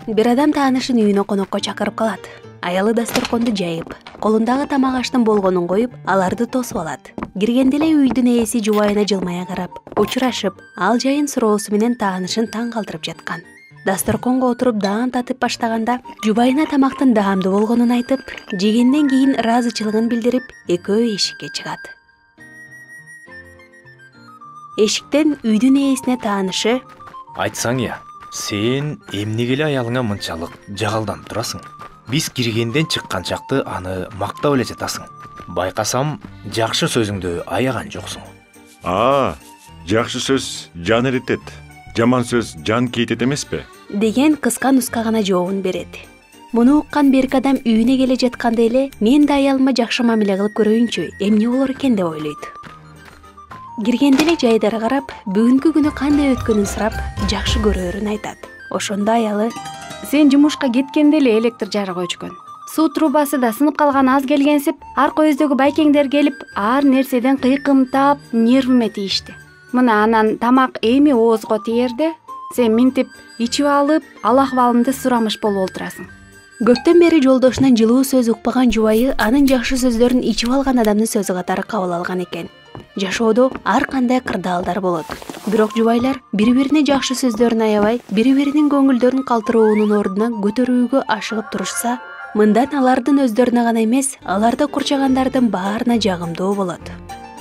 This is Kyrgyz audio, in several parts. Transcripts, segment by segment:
Бир адам таанышын үйүнө конокко чакырып калат. Аялы дасторконду жайып, колундагы тамак аштын болгонун коюп, аларды тосуп алат. Киргенде эле үйдүн ээси жубайына жылмая карап, учурашып, ал жайын суроосу менен таанышын таң калтырып жаткан. Дасторконго отуруп даан татып баштаганда, жубайына тамактын даамдуу болгонун айтып, жегенден кийин ыраазычылыгын билдирип, экөө эшикке чыгат. Эшиктен үйдүн ээсине таанышы: Айтсаң я, сен эмнеге эле аялыңа мынчалык жагалданып турасың? Биз киргенден чыккан чакты аны мактап эле жатасың. Байкасам, жакшы сөзүңдү аяган жоксуң. Жакшы сөз жан эритет, жаман сөз жан кейтет эмеспи? деген кыска нуска гана жообун берет. Муну уккан берки адам үйүнө келе жатканда эле мен да аялыма жакшы мамиле кылып көрөйүнчү, эмне болор экен деп ойлойт. Киргенде эле жайдары карап, бүгүнкү күнү кандай өткөнүн сурап, жакшы көрөөрүн айтат. Ошондо аялы: Сен жумушка кеткенде эле электр жарык өчкөн. Суу трубасы да сынып калган аз келгенсип, арка өздөгү байкеңдер келип, ар нерседен кыйкымтап, нервиме тийишти. Мына анан тамак эми оозго тиерде, сен минтип ичип алып, ал акыбалымды сурамыш болуп олтурасың. Көптөн бери жолдошунан жылуу сөз укпаган жубайы анын жакшы сөздөрүн ичип алган адамдын сөзү катары кабыл алган экен. Жашоодо ар кандай кырдаалдар болот. Бирок жубайлар бири-бирине жакшы сөздөрүн аябай, бири-биринин көңүлдөрүн калтыруунун ордуна көтөрүүгө ашыгып турушса, мындан алардын өздөрүнө гана эмес, аларды курчагандардын баарына жагымдуу болот.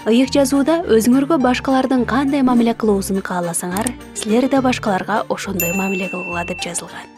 Ыйык жазууда өзүңөргө башкалардын кандай мамиле кылуусун кааласаңар, силер да башкаларга ошондой мамиле кылгыла деп жазылган.